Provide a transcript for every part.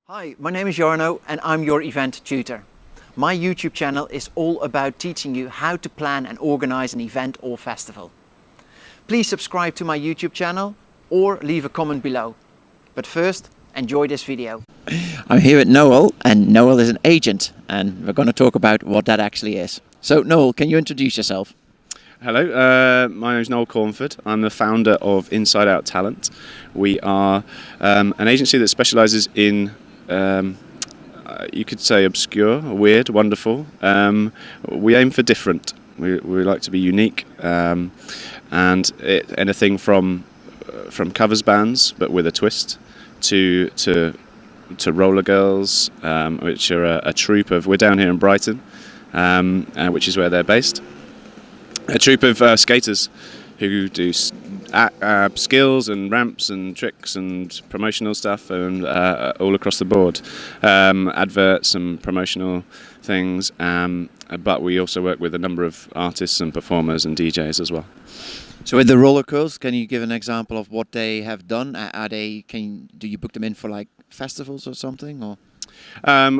Hi, my name is Jarno and I'm your event tutor. My YouTube channel is all about teaching you how to plan and organize an event or festival. Please subscribe to my YouTube channel or leave a comment below. But first, enjoy this video. I'm here with Noel, and Noel is an agent, and we're going to talk about what that actually is. So Noel, can you introduce yourself? Hello, my name is Noel Cornford. I'm the founder of Inside Out Talent. We are an agency that specialises in, you could say, obscure, weird, wonderful. We aim for different. We like to be unique, and anything from covers bands, but with a twist, to Roller Girls, which are a troupe of. We're down here in Brighton, which is where they're based. A troupe of skaters who do skills and ramps and tricks and promotional stuff and all across the board, adverts and promotional things. But we also work with a number of artists and performers and DJs as well. So with the Roller Girls, can you give an example of what they have done? Do you book them in for like festivals or something, or?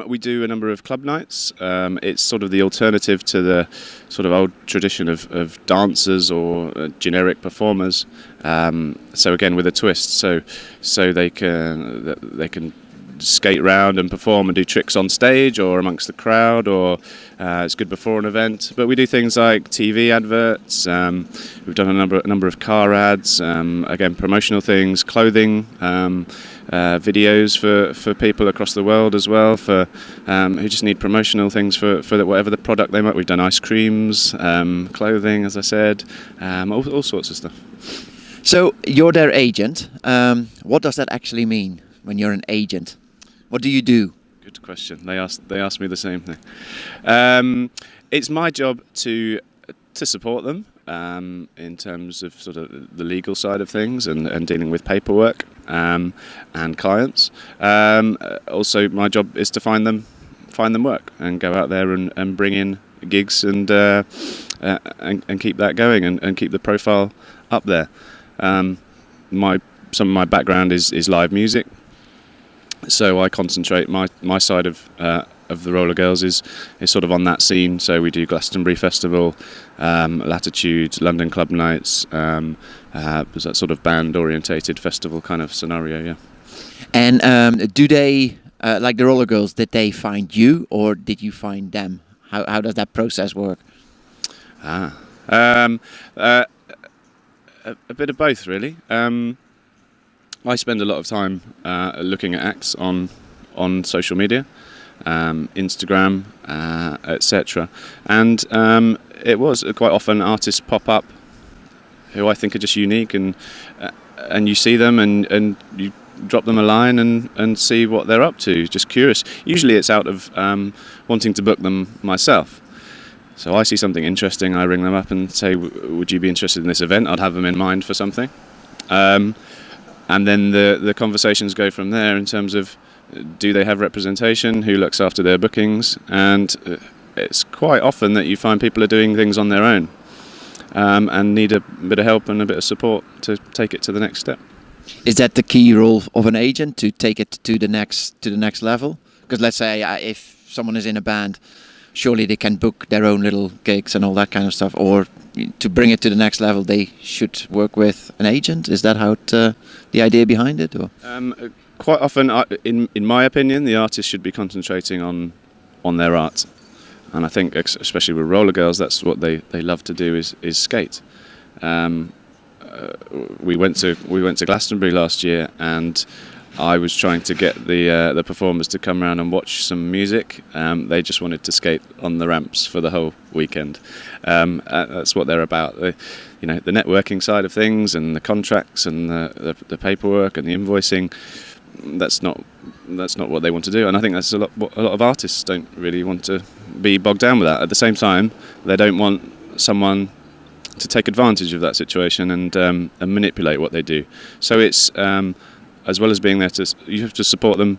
We do a number of club nights. It's sort of the alternative to the sort of old tradition of dancers or generic performers. So again, with a twist, so they can skate around and perform and do tricks on stage or amongst the crowd, or it's good before an event. But we do things like TV adverts. We've done a number of car ads. Again, promotional things, clothing. Videos for people across the world as well, for who just need promotional things for whatever the product they might. We've done ice creams, clothing, as I said, all sorts of stuff. So you're their agent. What does that actually mean when you're an agent? What do you do? Good question. They asked me the same thing. It's my job to support them in terms of sort of the legal side of things and dealing with paperwork and clients. Also, my job is to find them work and go out there and bring in gigs and keep that going and keep the profile up there. Some of my background is live music, so I concentrate my side of the Roller Girls is sort of on that scene. So we do Glastonbury Festival, Latitude, London Club Nights, was that sort of band-orientated festival kind of scenario, yeah. And do they, like the Roller Girls, did they find you or did you find them? How does that process work? A bit of both, really. I spend a lot of time looking at acts on social media. Instagram, etc. And it was quite often artists pop up who I think are just unique, and you see them and you drop them a line and see what they're up to, just curious. Usually it's out of wanting to book them myself. So I see something interesting, I ring them up and say, would you be interested in this event? I'd have them in mind for something. And then the conversations go from there in terms of, do they have representation? Who looks after their bookings? And it's quite often that you find people are doing things on their own and need a bit of help and a bit of support to take it to the next step. Is that the key role of an agent, to take it to the next level? Because let's say if someone is in a band, surely they can book their own little gigs and all that kind of stuff. Or to bring it to the next level, they should work with an agent. Is that how the idea behind it? Or? Quite often, in my opinion, the artist should be concentrating on their art, and I think especially with Roller Girls, that's what they love to do is skate. We went to Glastonbury last year, and I was trying to get the performers to come around and watch some music. They just wanted to skate on the ramps for the whole weekend. That's what they're about. The networking side of things and the contracts and the paperwork and the invoicing. That's not what they want to do, and I think that's a lot of artists don't really want to be bogged down with that. At the same time, they don't want someone to take advantage of that situation and manipulate what they do. So it's as well as being there you have to support them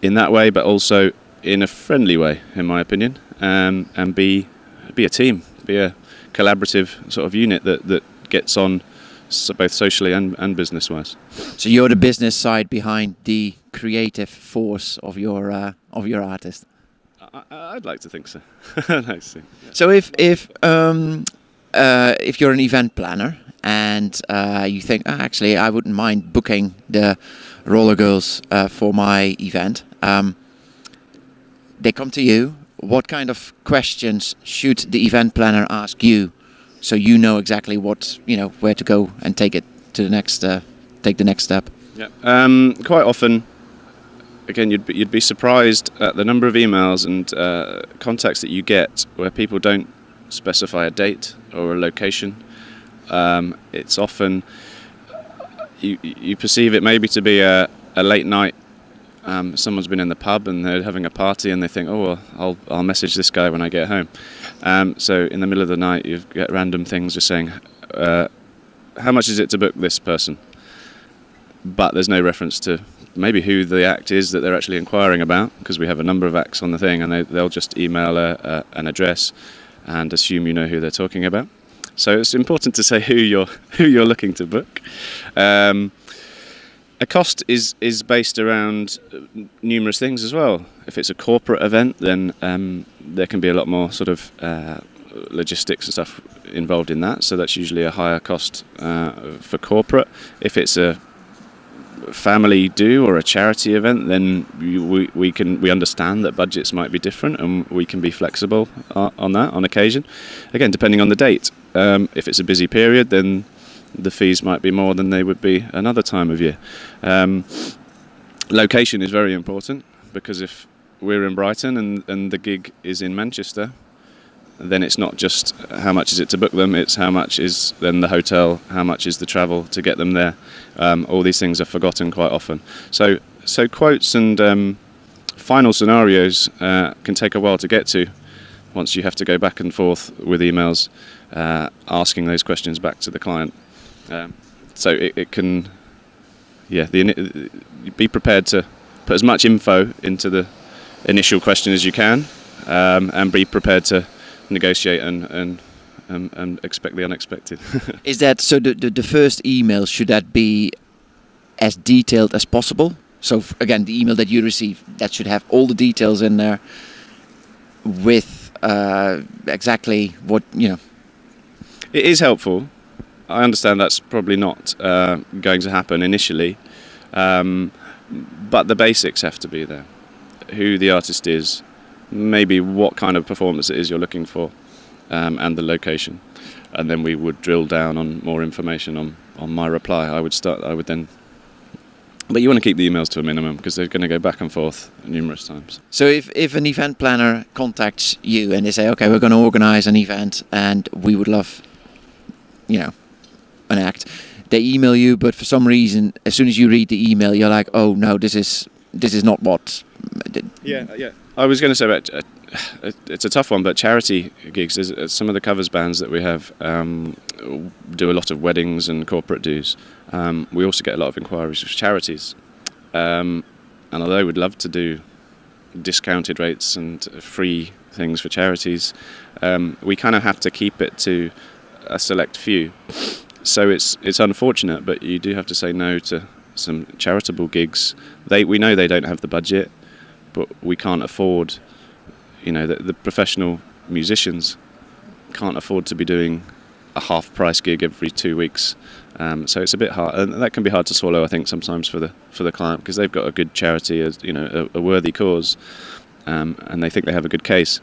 in that way, but also in a friendly way, in my opinion, and be a team, be a collaborative sort of unit that gets on so both socially and business-wise. So you're the business side behind the creative force of your artist. I'd like to think so. I'd like to think. So if you're an event planner and you think, actually, I wouldn't mind booking the Roller Girls for my event, they come to you. What kind of questions should the event planner ask you, so you know exactly where to go and take it to the next step? Yeah. Quite often, again, you'd be surprised at the number of emails and contacts that you get where people don't specify a date or a location. It's often you perceive it maybe to be a late night. Someone's been in the pub and they're having a party and they think, oh, well, I'll message this guy when I get home. So in the middle of the night, you get random things just saying, how much is it to book this person? But there's no reference to maybe who the act is that they're actually inquiring about, because we have a number of acts on the thing, and they'll just email an address and assume you know who they're talking about. So it's important to say who you're looking to book. A cost is based around numerous things as well. If it's a corporate event, then there can be a lot more sort of logistics and stuff involved in that. So that's usually a higher cost for corporate. If it's a family do or a charity event, then we understand that budgets might be different, and we can be flexible on that on occasion. Again, depending on the date. If it's a busy period, then the fees might be more than they would be another time of year. Location is very important, because if we're in Brighton and the gig is in Manchester, then it's not just how much is it to book them, it's how much is then the hotel, how much is the travel to get them there. All these things are forgotten quite often. So quotes and final scenarios can take a while to get to, once you have to go back and forth with emails asking those questions back to the client. So it can, be prepared to put as much info into the initial question as you can, and be prepared to negotiate and expect the unexpected. Is that so? The first email, should that be as detailed as possible? So again, the email that you receive, that should have all the details in there, with exactly what It is helpful. I understand that's probably not going to happen initially, but the basics have to be there. Who the artist is, maybe what kind of performance it is you're looking for, and the location. And then we would drill down on more information on my reply. I would then... But you want to keep the emails to a minimum, because they're going to go back and forth numerous times. So if an event planner contacts you and they say, okay, we're going to organize an event and we would love, an act, they email you, but for some reason, as soon as you read the email, you're like, oh no, this is not what... Yeah. I was going to say about it's a tough one, but charity gigs, some of the covers bands that we have do a lot of weddings and corporate dues. We also get a lot of inquiries from charities, and although we'd love to do discounted rates and free things for charities, we kind of have to keep it to a select few. So it's unfortunate, but you do have to say no to some charitable gigs. We know they don't have the budget, but we can't afford, the professional musicians can't afford to be doing a half-price gig every 2 weeks. So it's a bit hard, and that can be hard to swallow, I think, sometimes for the client, because they've got a good charity, a worthy cause, and they think they have a good case.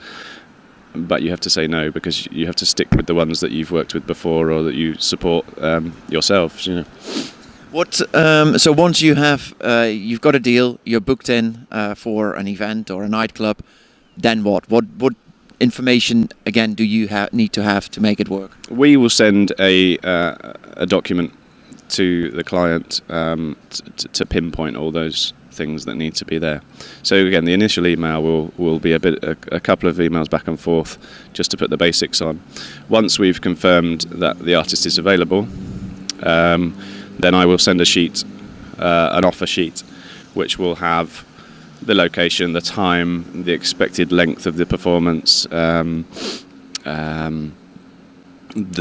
But you have to say no, because you have to stick with the ones that you've worked with before or that you support yourself. What? So once you've got a deal, you're booked in for an event or a nightclub. Then what? What information again do you need to have to make it work? We will send a document to the client to pinpoint all those things that need to be there. So again, the initial email will be a couple of emails back and forth just to put the basics on. Once we've confirmed that the artist is available, then I will send a sheet, an offer sheet, which will have the location, the time, the expected length of the performance, the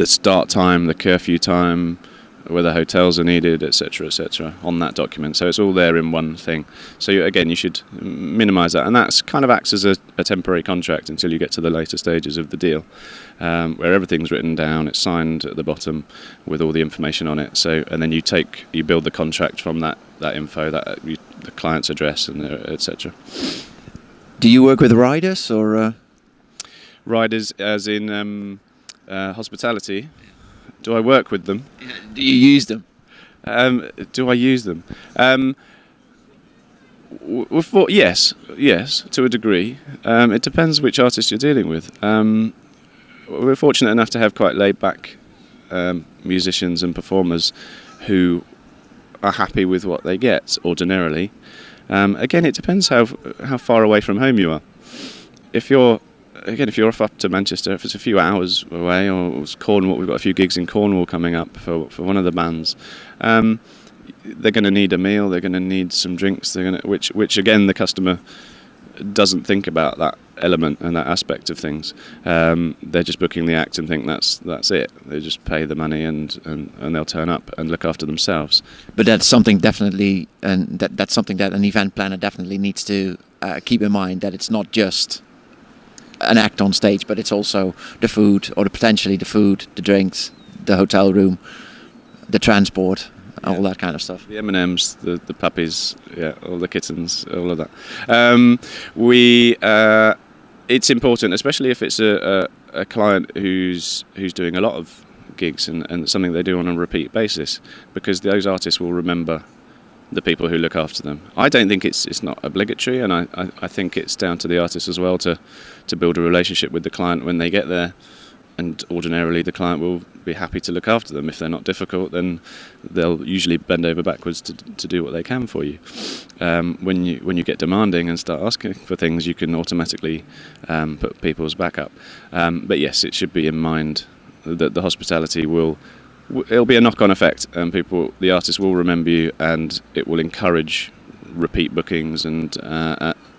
start time, the curfew time, whether hotels are needed, etc., on that document. So it's all there in one thing. So you should minimise that, and that's kind of acts as a temporary contract until you get to the later stages of the deal, where everything's written down, it's signed at the bottom with all the information on it. So, and then you build the contract from that info, the client's address, and etc. Do you work with riders or? Riders, as in hospitality. Do I work with them? Do you use them? Do I use them? Yes, to a degree. It depends which artist you're dealing with. We're fortunate enough to have quite laid-back musicians and performers who are happy with what they get ordinarily. Again, it depends how far away from home you are. If you're off up to Manchester, if it's a few hours away, or it's Cornwall, we've got a few gigs in Cornwall coming up for one of the bands. They're going to need a meal. They're going to need some drinks. Which again, the customer doesn't think about that element and that aspect of things. They're just booking the act and think that's it. They just pay the money and they'll turn up and look after themselves. But that's something definitely, and that's something that an event planner definitely needs to keep in mind, that it's not just an act on stage, but it's also the food, or potentially the food, the drinks, the hotel room, the transport, all that kind of stuff. The M&Ms, the puppies, all the kittens, all of that. It's important, especially if it's a client who's doing a lot of gigs and something they do on a repeat basis, because those artists will remember the people who look after them. I don't think it's not obligatory, and I think it's down to the artist as well to build a relationship with the client when they get there, and ordinarily the client will be happy to look after them. If they're not difficult, then they'll usually bend over backwards to do what they can for you. When you get demanding and start asking for things, you can automatically put people's back up. But yes, it should be in mind that the hospitality it'll be a knock-on effect, and the artist will remember you, and it will encourage repeat bookings and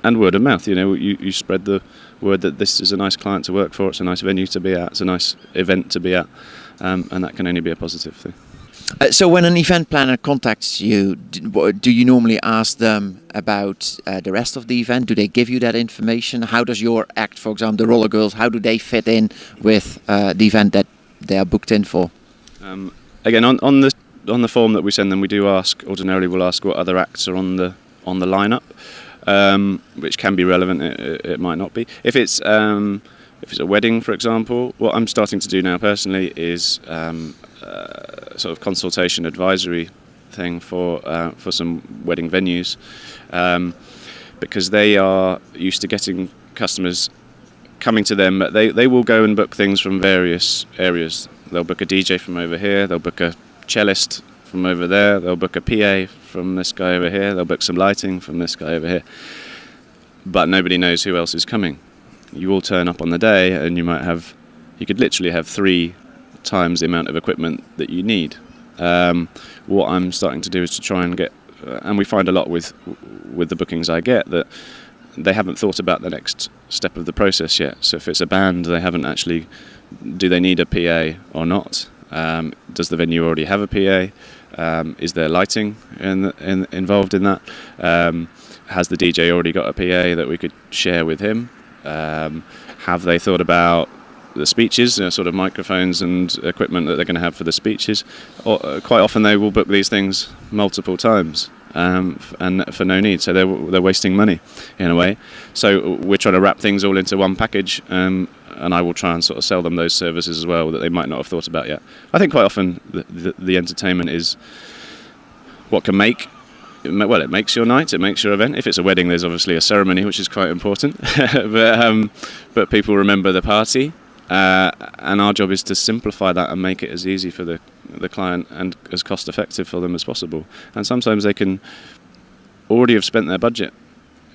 word of mouth. You spread the word that this is a nice client to work for, it's a nice venue to be at, it's a nice event to be at, and that can only be a positive thing. So when an event planner contacts you, do you normally ask them about the rest of the event? Do they give you that information? How does your act, for example, the Roller Girls, how do they fit in with the event that they are booked in for? Again, on the form that we send them, we do ordinarily we'll ask what other acts are on the lineup, which can be relevant. It might not be. If it's a wedding, for example, what I'm starting to do now personally is sort of consultation advisory thing for some wedding venues, because they are used to getting customers coming to them. They will go and book things from various areas. They'll book a DJ from over here, they'll book a cellist from over there, they'll book a PA from this guy over here, they'll book some lighting from this guy over here. But nobody knows who else is coming. You all turn up on the day and you could literally have 3 times the amount of equipment that you need. What I'm starting to do is to try and get, and we find a lot with the bookings I get, that they haven't thought about the next step of the process yet. So if it's a band, they haven't actually, do they need a PA or not? Does the venue already have a PA? Is there lighting involved in that? Has the DJ already got a PA that we could share with him? Have they thought about the speeches, sort of microphones and equipment that they're going to have for the speeches? Quite often they will book these things multiple times. And for no need, so they're wasting money in a way. So we're trying to wrap things all into one package, and I will try and sort of sell them those services as well that they might not have thought about yet. I think quite often the entertainment is what can make. Well, it makes your night, it makes your event. If it's a wedding, there's obviously a ceremony, which is quite important. but people remember the party, and our job is to simplify that and make it as easy for the client and as cost effective for them as possible. And sometimes they can already have spent their budget,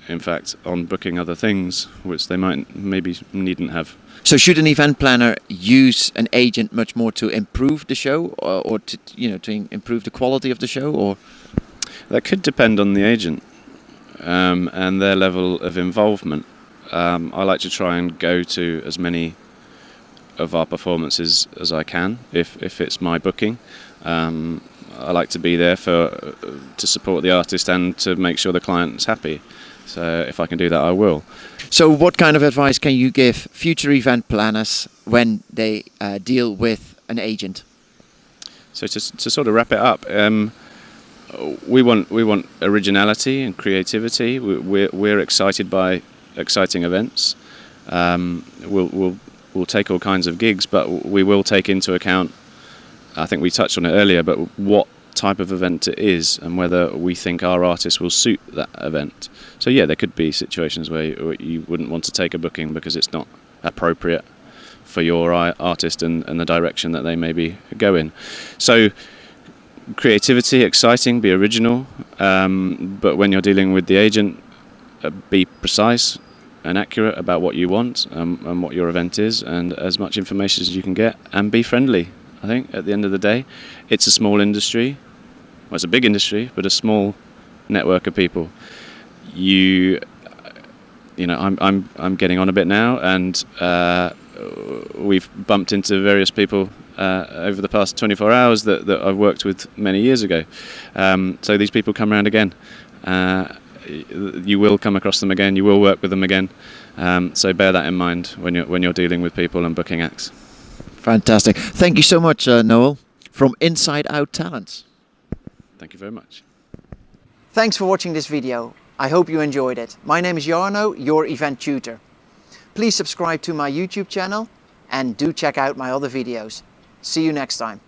in fact, on booking other things which they maybe needn't have. So should an event planner use an agent much more to improve the show, or to improve the quality of the show, or? That could depend on the agent and their level of involvement. I like to try and go to as many of our performances as I can if it's my booking. I like to be there to support the artist and to make sure the client's happy. So if I can do that, I will. So what kind of advice can you give future event planners when they deal with an agent? So to sort of wrap it up, we want originality and creativity. We're excited by exciting events. We'll take all kinds of gigs, but we will take into account, I think we touched on it earlier, but what type of event it is and whether we think our artist will suit that event. So yeah, there could be situations where you wouldn't want to take a booking because it's not appropriate for your artist and the direction that they maybe go in. So creativity, exciting, be original, but when you're dealing with the agent, be precise and accurate about what you want and what your event is, and as much information as you can get, and be friendly. I think at the end of the day, it's a small industry. Well, it's a big industry, but a small network of people. You know, I'm getting on a bit now, and we've bumped into various people over the past 24 hours that I've worked with many years ago. So these people come around again. You will come across them again. You will work with them again. So bear that in mind when you're dealing with people and booking acts. Fantastic. Thank you so much, Noel, from Inside Out Talents. Thank you very much. Thanks for watching this video. I hope you enjoyed it. My name is Jarno, your event tutor. Please subscribe to my YouTube channel and do check out my other videos. See you next time.